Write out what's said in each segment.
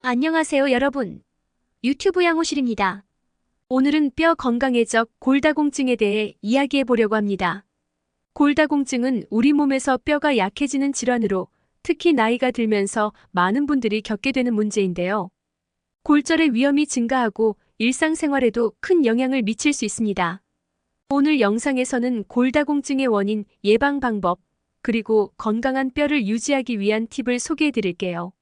안녕하세요, 여러분. 유튜브 양호실입니다. 오늘은 뼈 건강의 적 골다공증에 대해 이야기해 보려고 합니다. 골다공증은 우리 몸에서 뼈가 약해지는 질환으로 특히 나이가 들면서 많은 분들이 겪게 되는 문제인데요. 골절의 위험이 증가하고 일상생활에도 큰 영향을 미칠 수 있습니다. 오늘 영상에서는 골다공증의 원인, 예방 방법, 그리고 건강한 뼈를 유지하기 위한 팁을 소개해 드릴게요.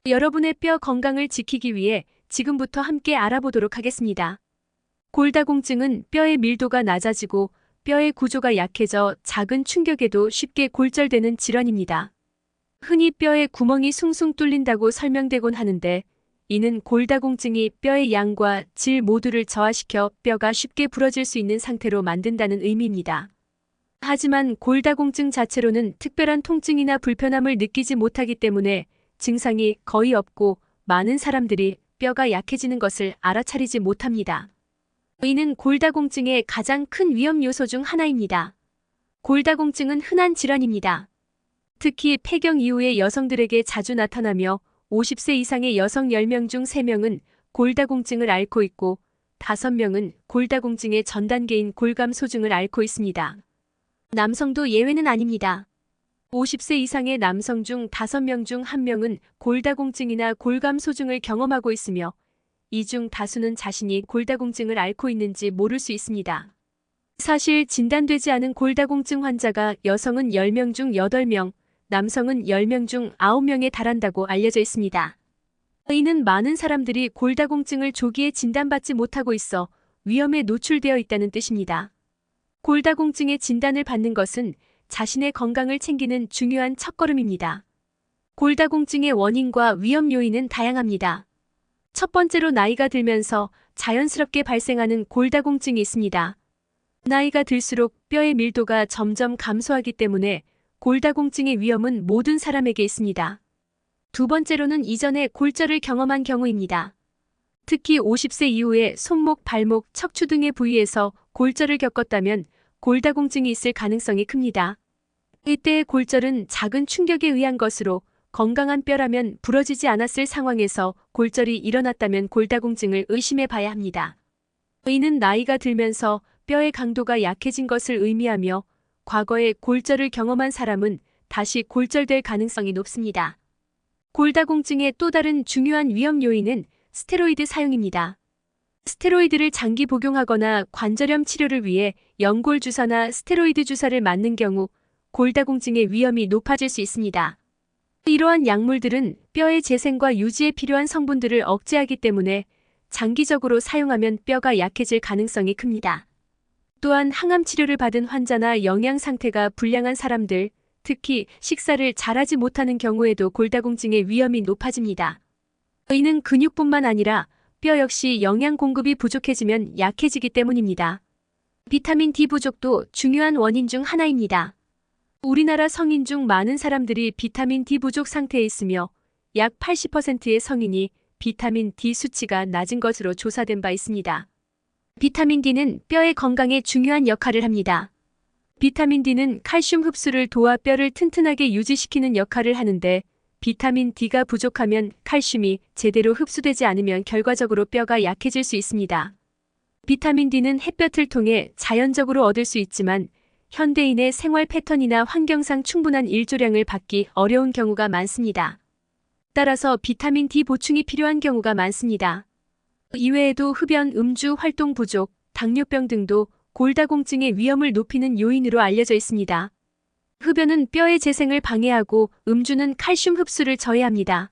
여러분의 뼈 건강을 지키기 위해 지금부터 함께 알아보도록 하겠습니다. 골다공증은 뼈의 밀도가 낮아지고 뼈의 구조가 약해져 작은 충격에도 쉽게 골절되는 질환입니다. 흔히 뼈에 구멍이 숭숭 뚫린다고 설명되곤 하는데, 이는 골다공증이 뼈의 양과 질 모두를 저하시켜 뼈가 쉽게 부러질 수 있는 상태로 만든다는 의미입니다. 하지만 골다공증 자체로는 특별한 통증이나 불편함을 느끼지 못하기 때문에 증상이 거의 없고 많은 사람들이 뼈가 약해지는 것을 알아차리지 못합니다. 이는 골다공증의 가장 큰 위험 요소 중 하나입니다. 골다공증은 흔한 질환입니다. 특히 폐경 이후의 여성들에게 자주 나타나며 50세 이상의 여성 10명 중 3명은 골다공증을 앓고 있고 5명은 골다공증의 전 단계인 골감소증을 앓고 있습니다. 남성도 예외는 아닙니다. 50세 이상의 남성 중 5명 중 1명은 골다공증이나 골감소증을 경험하고 있으며 이 중 다수는 자신이 골다공증을 앓고 있는지 모를 수 있습니다. 사실 진단되지 않은 골다공증 환자가 여성은 10명 중 8명, 남성은 10명 중 9명에 달한다고 알려져 있습니다. 이는 많은 사람들이 골다공증을 조기에 진단받지 못하고 있어 위험에 노출되어 있다는 뜻입니다. 골다공증의 진단을 받는 것은 자신의 건강을 챙기는 중요한 첫걸음입니다. 골다공증의 원인과 위험 요인은 다양합니다. 첫 번째로 나이가 들면서 자연스럽게 발생하는 골다공증이 있습니다. 나이가 들수록 뼈의 밀도가 점점 감소하기 때문에 골다공증의 위험은 모든 사람에게 있습니다. 두 번째로는 이전에 골절을 경험한 경우입니다. 특히 50세 이후에 손목, 발목, 척추 등의 부위에서 골절을 겪었다면 골다공증이 있을 가능성이 큽니다. 이때의 골절은 작은 충격에 의한 것으로 건강한 뼈라면 부러지지 않았을 상황에서 골절이 일어났다면 골다공증을 의심해 봐야 합니다. 이는 나이가 들면서 뼈의 강도가 약해진 것을 의미하며 과거에 골절을 경험한 사람은 다시 골절될 가능성이 높습니다. 골다공증의 또 다른 중요한 위험 요인은 스테로이드 사용입니다. 스테로이드를 장기 복용하거나 관절염 치료를 위해 연골 주사나 스테로이드 주사를 맞는 경우 골다공증의 위험이 높아질 수 있습니다. 이러한 약물들은 뼈의 재생과 유지에 필요한 성분들을 억제하기 때문에 장기적으로 사용하면 뼈가 약해질 가능성이 큽니다. 또한 항암 치료를 받은 환자나 영양 상태가 불량한 사람들, 특히 식사를 잘하지 못하는 경우에도 골다공증의 위험이 높아집니다. 이는 근육뿐만 아니라 뼈 역시 영양 공급이 부족해지면 약해지기 때문입니다. 비타민 D 부족도 중요한 원인 중 하나입니다. 우리나라 성인 중 많은 사람들이 비타민 D 부족 상태에 있으며 약 80%의 성인이 비타민 D 수치가 낮은 것으로 조사된 바 있습니다. 비타민 D는 뼈의 건강에 중요한 역할을 합니다. 비타민 D는 칼슘 흡수를 도와 뼈를 튼튼하게 유지시키는 역할을 하는데 비타민 D가 부족하면 칼슘이 제대로 흡수되지 않으면 결과적으로 뼈가 약해질 수 있습니다. 비타민 D는 햇볕을 통해 자연적으로 얻을 수 있지만 현대인의 생활 패턴이나 환경상 충분한 일조량을 받기 어려운 경우가 많습니다. 따라서 비타민 D 보충이 필요한 경우가 많습니다. 이외에도 흡연, 음주 활동 부족, 당뇨병 등도 골다공증의 위험을 높이는 요인으로 알려져 있습니다. 흡연은 뼈의 재생을 방해하고 음주는 칼슘 흡수를 저해합니다.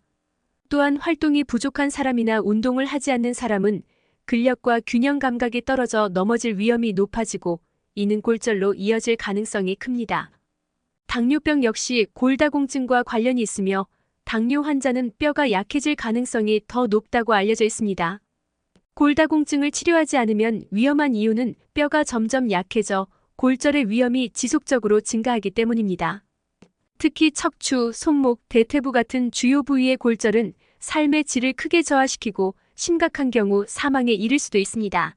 또한 활동이 부족한 사람이나 운동을 하지 않는 사람은 근력과 균형 감각이 떨어져 넘어질 위험이 높아지고 이는 골절로 이어질 가능성이 큽니다. 당뇨병 역시 골다공증과 관련이 있으며 당뇨 환자는 뼈가 약해질 가능성이 더 높다고 알려져 있습니다. 골다공증을 치료하지 않으면 위험한 이유는 뼈가 점점 약해져 골절의 위험이 지속적으로 증가하기 때문입니다. 특히 척추, 손목, 대퇴부 같은 주요 부위의 골절은 삶의 질을 크게 저하시키고 심각한 경우 사망에 이를 수도 있습니다.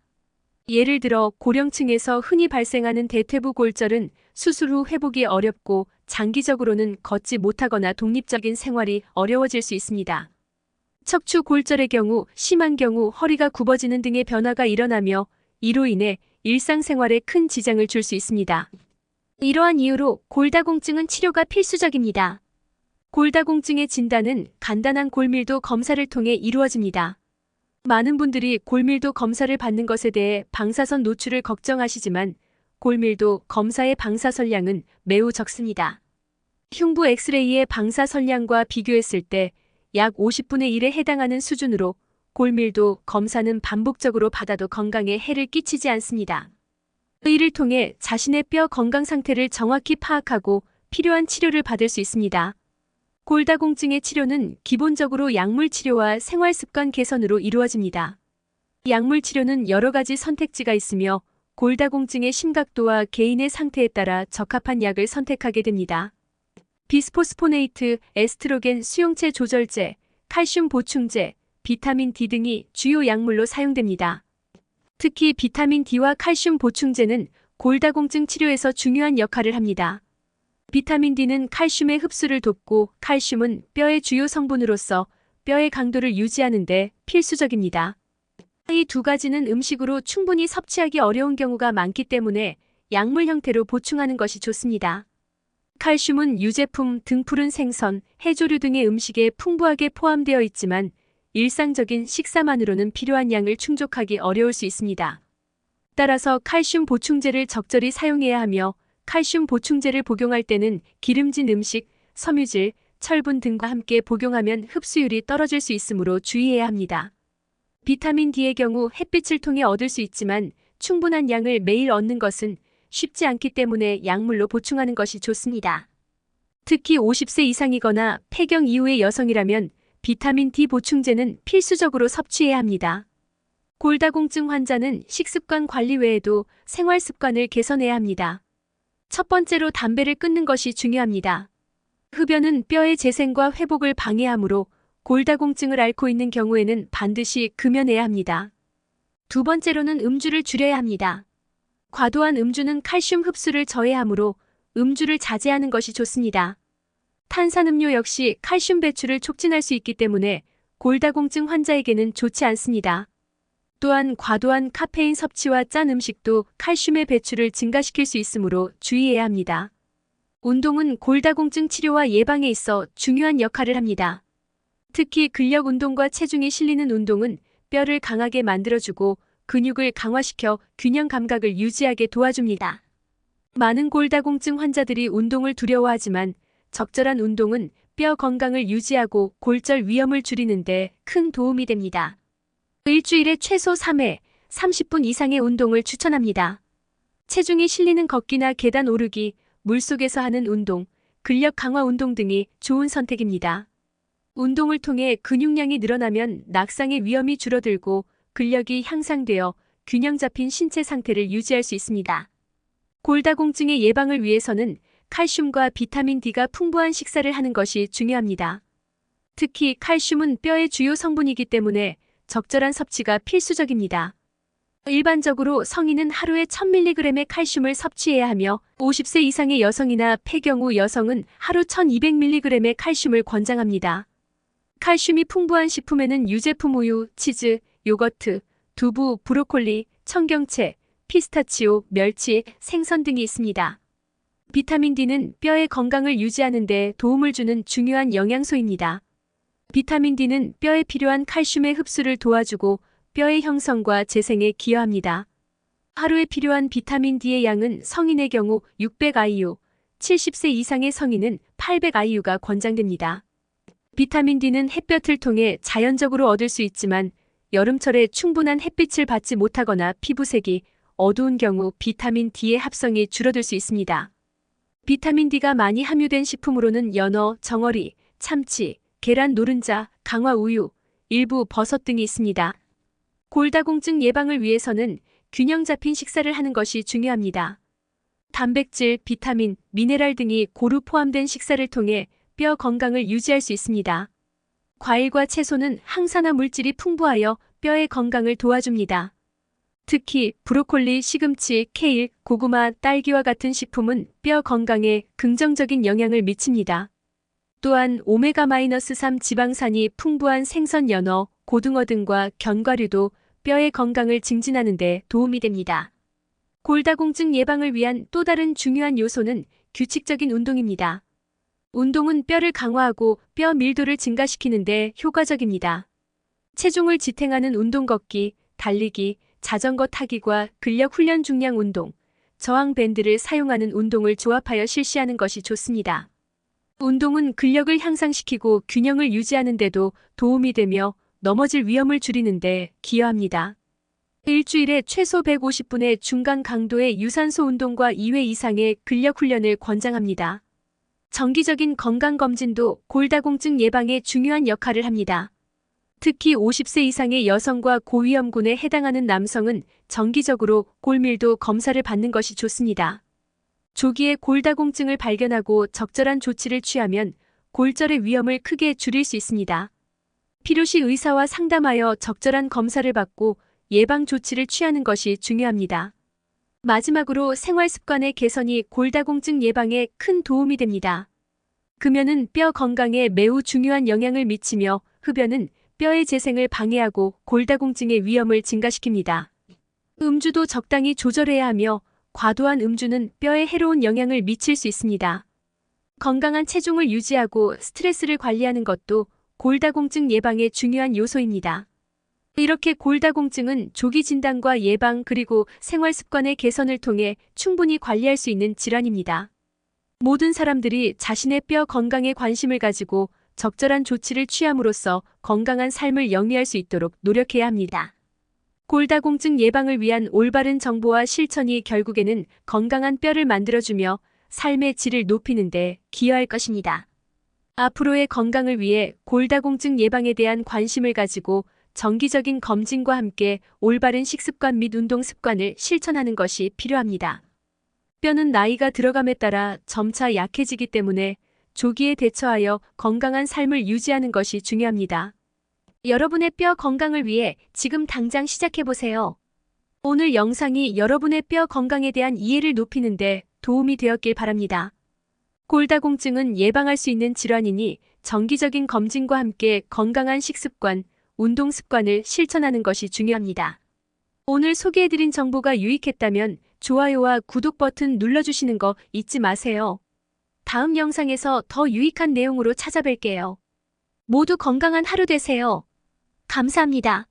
예를 들어 고령층에서 흔히 발생하는 대퇴부 골절은 수술 후 회복이 어렵고 장기적으로는 걷지 못하거나 독립적인 생활이 어려워질 수 있습니다. 척추 골절의 경우, 심한 경우 허리가 굽어지는 등의 변화가 일어나며 이로 인해 일상생활에 큰 지장을 줄 수 있습니다. 이러한 이유로 골다공증은 치료가 필수적입니다. 골다공증의 진단은 간단한 골밀도 검사를 통해 이루어집니다. 많은 분들이 골밀도 검사를 받는 것에 대해 방사선 노출을 걱정하시지만 골밀도 검사의 방사선량은 매우 적습니다. 흉부 엑스레이의 방사선량과 비교했을 때 약 50분의 1에 해당하는 수준으로 골밀도 검사는 반복적으로 받아도 건강에 해를 끼치지 않습니다. 이를 통해 자신의 뼈 건강 상태를 정확히 파악하고 필요한 치료를 받을 수 있습니다. 골다공증의 치료는 기본적으로 약물 치료와 생활 습관 개선으로 이루어집니다. 약물 치료는 여러 가지 선택지가 있으며 골다공증의 심각도와 개인의 상태에 따라 적합한 약을 선택하게 됩니다. 비스포스포네이트, 에스트로겐 수용체 조절제, 칼슘 보충제, 비타민 D 등이 주요 약물로 사용됩니다. 특히 비타민 D와 칼슘 보충제는 골다공증 치료에서 중요한 역할을 합니다. 비타민 D는 칼슘의 흡수를 돕고 칼슘은 뼈의 주요 성분으로서 뼈의 강도를 유지하는 데 필수적입니다. 이 두 가지는 음식으로 충분히 섭취하기 어려운 경우가 많기 때문에 약물 형태로 보충하는 것이 좋습니다. 칼슘은 유제품, 등푸른 생선, 해조류 등의 음식에 풍부하게 포함되어 있지만 일상적인 식사만으로는 필요한 양을 충족하기 어려울 수 있습니다. 따라서 칼슘 보충제를 적절히 사용해야 하며 칼슘 보충제를 복용할 때는 기름진 음식, 섬유질, 철분 등과 함께 복용하면 흡수율이 떨어질 수 있으므로 주의해야 합니다. 비타민 D의 경우 햇빛을 통해 얻을 수 있지만 충분한 양을 매일 얻는 것은 쉽지 않기 때문에 약물로 보충하는 것이 좋습니다. 특히 50세 이상이거나 폐경 이후의 여성이라면 비타민 D 보충제는 필수적으로 섭취해야 합니다. 골다공증 환자는 식습관 관리 외에도 생활 습관을 개선해야 합니다. 첫 번째로 담배를 끊는 것이 중요합니다. 흡연은 뼈의 재생과 회복을 방해하므로 골다공증을 앓고 있는 경우에는 반드시 금연해야 합니다. 두 번째로는 음주를 줄여야 합니다. 과도한 음주는 칼슘 흡수를 저해하므로 음주를 자제하는 것이 좋습니다. 탄산음료 역시 칼슘 배출을 촉진할 수 있기 때문에 골다공증 환자에게는 좋지 않습니다. 또한 과도한 카페인 섭취와 짠 음식도 칼슘의 배출을 증가시킬 수 있으므로 주의해야 합니다. 운동은 골다공증 치료와 예방에 있어 중요한 역할을 합니다. 특히 근력 운동과 체중이 실리는 운동은 뼈를 강하게 만들어주고 근육을 강화시켜 균형 감각을 유지하게 도와줍니다. 많은 골다공증 환자들이 운동을 두려워하지만 적절한 운동은 뼈 건강을 유지하고 골절 위험을 줄이는 데 큰 도움이 됩니다. 일주일에 최소 3회, 30분 이상의 운동을 추천합니다. 체중이 실리는 걷기나 계단 오르기, 물속에서 하는 운동, 근력 강화 운동 등이 좋은 선택입니다. 운동을 통해 근육량이 늘어나면 낙상의 위험이 줄어들고 근력이 향상되어 균형 잡힌 신체 상태를 유지할 수 있습니다. 골다공증의 예방을 위해서는 칼슘과 비타민 D가 풍부한 식사를 하는 것이 중요합니다. 특히 칼슘은 뼈의 주요 성분이기 때문에 적절한 섭취가 필수적입니다. 일반적으로 성인은 하루에 1000mg의 칼슘을 섭취해야 하며 50세 이상의 여성이나 폐경후 여성은 하루 1200mg의 칼슘을 권장합니다. 칼슘이 풍부한 식품에는 유제품 우유, 치즈, 요거트, 두부, 브로콜리, 청경채, 피스타치오, 멸치, 생선 등이 있습니다. 비타민 D는 뼈의 건강을 유지하는 데 도움을 주는 중요한 영양소입니다. 비타민 D는 뼈에 필요한 칼슘의 흡수를 도와주고 뼈의 형성과 재생에 기여합니다. 하루에 필요한 비타민 D의 양은 성인의 경우 600IU, 70세 이상의 성인은 800IU가 권장됩니다. 비타민 D는 햇볕을 통해 자연적으로 얻을 수 있지만 여름철에 충분한 햇빛을 받지 못하거나 피부색이 어두운 경우 비타민 D의 합성이 줄어들 수 있습니다. 비타민 D가 많이 함유된 식품으로는 연어, 정어리, 참치, 계란 노른자, 강화 우유, 일부 버섯 등이 있습니다. 골다공증 예방을 위해서는 균형 잡힌 식사를 하는 것이 중요합니다. 단백질, 비타민, 미네랄 등이 고루 포함된 식사를 통해 뼈 건강을 유지할 수 있습니다. 과일과 채소는 항산화 물질이 풍부하여 뼈의 건강을 도와줍니다. 특히 브로콜리, 시금치, 케일, 고구마, 딸기와 같은 식품은 뼈 건강에 긍정적인 영향을 미칩니다. 또한 오메가-3 지방산이 풍부한 생선, 연어, 고등어 등과 견과류도 뼈의 건강을 증진하는 데 도움이 됩니다. 골다공증 예방을 위한 또 다른 중요한 요소는 규칙적인 운동입니다. 운동은 뼈를 강화하고 뼈 밀도를 증가시키는 데 효과적입니다. 체중을 지탱하는 운동, 걷기, 달리기, 자전거 타기과 근력 훈련, 중량 운동, 저항 밴드를 사용하는 운동을 조합하여 실시하는 것이 좋습니다. 운동은 근력을 향상시키고 균형을 유지하는 데도 도움이 되며 넘어질 위험을 줄이는 데 기여합니다. 일주일에 최소 150분의 중간 강도의 유산소 운동과 2회 이상의 근력 훈련을 권장합니다. 정기적인 건강검진도 골다공증 예방에 중요한 역할을 합니다. 특히 50세 이상의 여성과 고위험군에 해당하는 남성은 정기적으로 골밀도 검사를 받는 것이 좋습니다. 조기에 골다공증을 발견하고 적절한 조치를 취하면 골절의 위험을 크게 줄일 수 있습니다. 필요시 의사와 상담하여 적절한 검사를 받고 예방 조치를 취하는 것이 중요합니다. 마지막으로 생활 습관의 개선이 골다공증 예방에 큰 도움이 됩니다. 금연은 뼈 건강에 매우 중요한 영향을 미치며 흡연은 뼈의 재생을 방해하고 골다공증의 위험을 증가시킵니다. 음주도 적당히 조절해야 하며 과도한 음주는 뼈에 해로운 영향을 미칠 수 있습니다. 건강한 체중을 유지하고 스트레스를 관리하는 것도 골다공증 예방의 중요한 요소입니다. 이렇게 골다공증은 조기 진단과 예방 그리고 생활 습관의 개선을 통해 충분히 관리할 수 있는 질환입니다. 모든 사람들이 자신의 뼈 건강에 관심을 가지고 적절한 조치를 취함으로써 건강한 삶을 영위할 수 있도록 노력해야 합니다. 골다공증 예방을 위한 올바른 정보와 실천이 결국에는 건강한 뼈를 만들어주며 삶의 질을 높이는 데 기여할 것입니다. 앞으로의 건강을 위해 골다공증 예방에 대한 관심을 가지고 정기적인 검진과 함께 올바른 식습관 및 운동 습관을 실천하는 것이 필요합니다. 뼈는 나이가 들어감에 따라 점차 약해지기 때문에 조기에 대처하여 건강한 삶을 유지하는 것이 중요합니다. 여러분의 뼈 건강을 위해 지금 당장 시작해보세요. 오늘 영상이 여러분의 뼈 건강에 대한 이해를 높이는 데 도움이 되었길 바랍니다. 골다공증은 예방할 수 있는 질환이니 정기적인 검진과 함께 건강한 식습관, 운동 습관을 실천하는 것이 중요합니다. 오늘 소개해드린 정보가 유익했다면 좋아요와 구독 버튼 눌러주시는 거 잊지 마세요. 다음 영상에서 더 유익한 내용으로 찾아뵐게요. 모두 건강한 하루 되세요. 감사합니다.